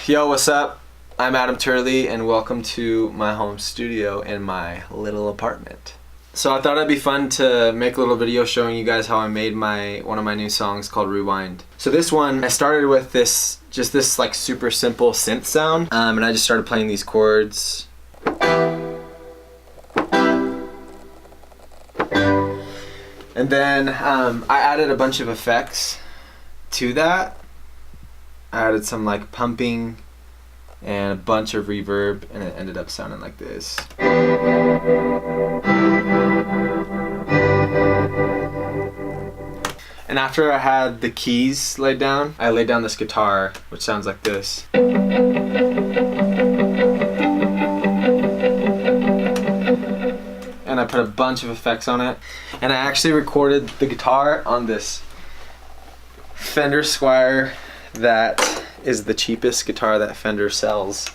Yo, what's up? I'm Adam Turley and welcome to my home studio in my little apartment. So I thought it'd be fun to make a little video showing you guys how I made one of my new songs called Rewind. So this one, I started with this like super simple synth sound, and I just started playing these chords. And then I added a bunch of effects to that. I added some like pumping and a bunch of reverb, and it ended up sounding like this. And after I had the keys laid down, I laid down this guitar, which sounds like this. And I put a bunch of effects on it. And I actually recorded the guitar on this Fender Squier that is the cheapest guitar that Fender sells.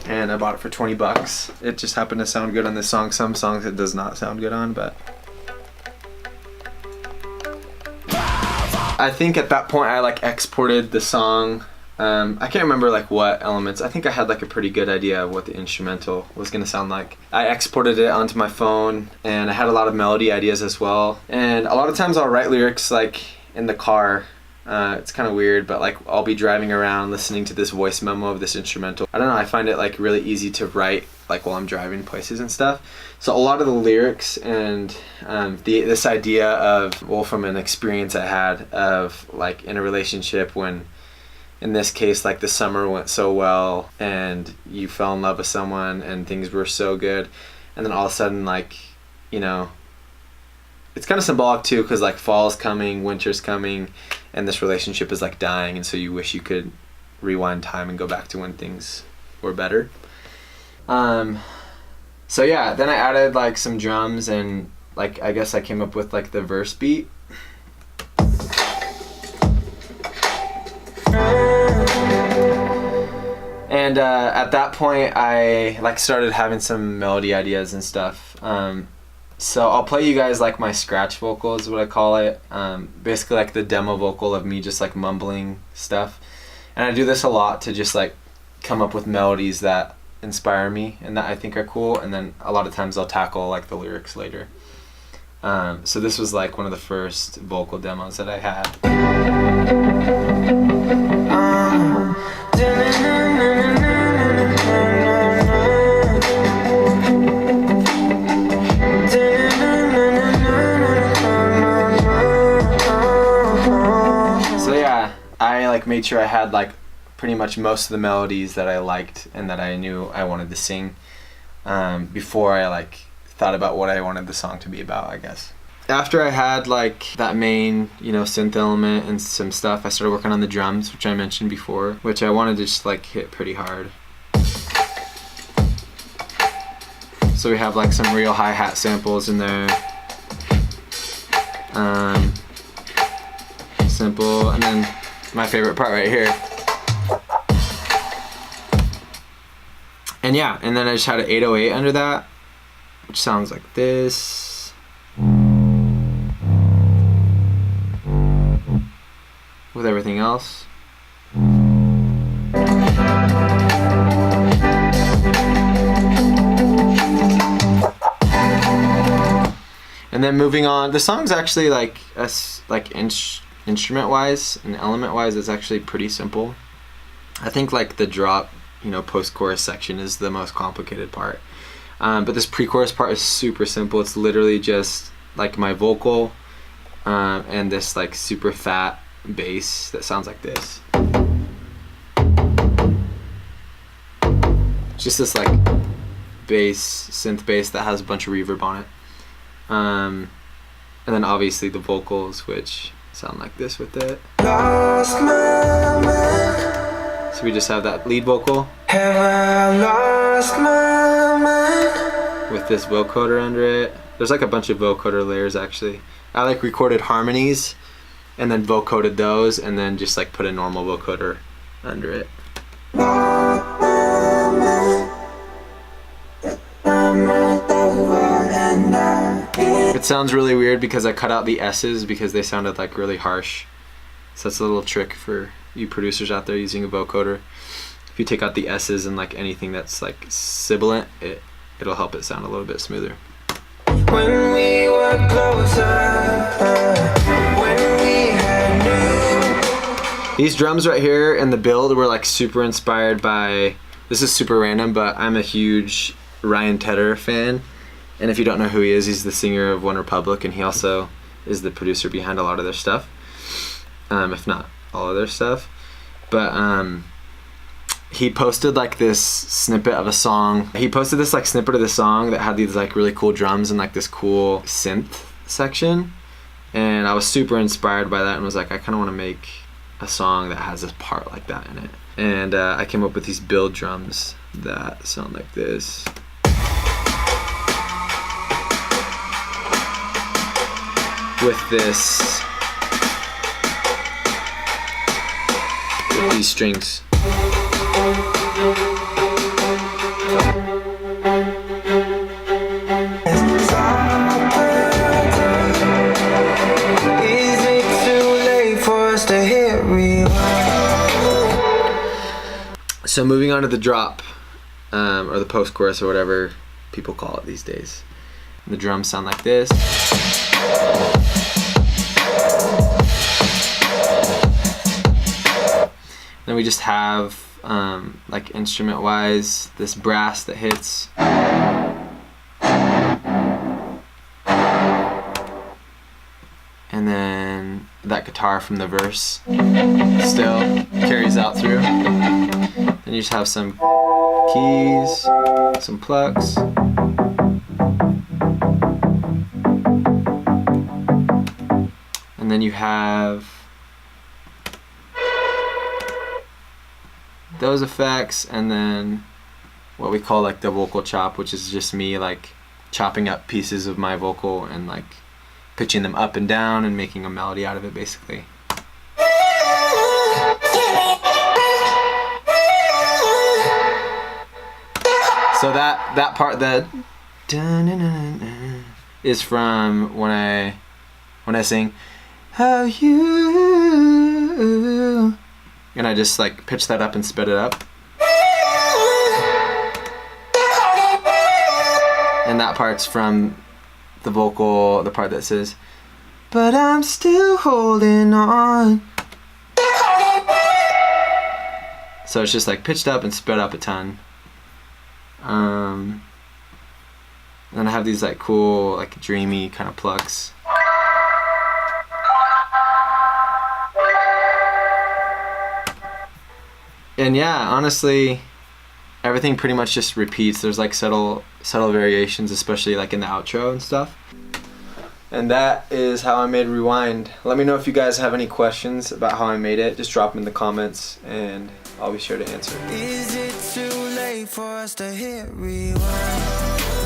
And I bought it for 20 bucks. It just happened to sound good on this song. Some songs it does not sound good on, but I think at that point I like exported the song. I can't remember like what elements. I think I had like a pretty good idea of what the instrumental was gonna sound like. I exported it onto my phone, and I had a lot of melody ideas as well. And a lot of times I'll write lyrics like in the car. It's kind of weird, but like I'll be driving around listening to this voice memo of this instrumental. I don't know, I find it like really easy to write like while I'm driving places and stuff. So a lot of the lyrics and this idea of, well, from an experience I had of like in a relationship when, in this case, like the summer went so well and you fell in love with someone and things were so good, and then all of a sudden, like, you know, it's kind of symbolic too, because like fall's coming, winter's coming, and this relationship is like dying, and so you wish you could rewind time and go back to when things were better. So yeah, then I added like some drums, and like I guess I came up with like the verse beat. And at that point I like started having some melody ideas and stuff. So I'll play you guys like my scratch vocal is what I call it. Basically like the demo vocal of me just like mumbling stuff. And I do this a lot to just like come up with melodies that inspire me and that I think are cool. And then a lot of times I'll tackle like the lyrics later. So this was like one of the first vocal demos that I had. I like made sure I had like pretty much most of the melodies that I liked and that I knew I wanted to sing before I like thought about what I wanted the song to be about, I guess. After I had like that main, you know, synth element and some stuff, I started working on the drums, which I mentioned before, which I wanted to just like hit pretty hard. So we have like some real hi-hat samples in there. Simple, and then my favorite part right here. And yeah, and then I just had an 808 under that, which sounds like this. With everything else. And then moving on, the song's actually like instrument wise and element wise, it's actually pretty simple. I think like the drop, you know, post-chorus section is the most complicated part, but this pre-chorus part is super simple. It's literally just like my vocal and this like super fat bass that sounds like this. It's just this like synth bass that has a bunch of reverb on it, and then obviously the vocals, which sound like this with it. So we just have that lead vocal with this vocoder under it. There's like a bunch of vocoder layers actually. I like recorded harmonies and then vocoded those, and then just like put a normal vocoder under it. It sounds really weird because I cut out the S's because they sounded like really harsh. So that's a little trick for you producers out there using a vocoder. If you take out the S's and like anything that's like sibilant, it'll help it sound a little bit smoother. When we were closer, when we had new. These drums right here and the build were like super inspired by, this is super random, but I'm a huge Ryan Tedder fan. And if you don't know who he is, he's the singer of One Republic, and he also is the producer behind a lot of their stuff, if not all of their stuff. But he posted like this snippet of a song. He posted this like snippet of the song that had these like really cool drums and like this cool synth section, and I was super inspired by that and was like, I kind of want to make a song that has a part like that in it. And I came up with these build drums that sound like this. With these strings. Is it too late for us to hit rewind? So moving on to the drop, or the post-chorus, or whatever people call it these days. The drums sound like this. Then we just have, like instrument wise, this brass that hits. And then that guitar from the verse still carries out through. Then you just have some keys, some plucks. And then you have those effects, and then what we call like the vocal chop, which is just me like chopping up pieces of my vocal and like pitching them up and down and making a melody out of it, basically. So that part that is from when I sing how you, and I just like pitch that up and spit it up. And that part's from the vocal, the part that says, but I'm still holding on. So it's just like pitched up and sped up a ton. Then I have these like cool, like dreamy kind of plucks. And yeah, honestly, everything pretty much just repeats. There's like subtle variations, especially like in the outro and stuff. And that is how I made Rewind. Let me know if you guys have any questions about how I made it. Just drop them in the comments and I'll be sure to answer. Is it too late for us to hit rewind?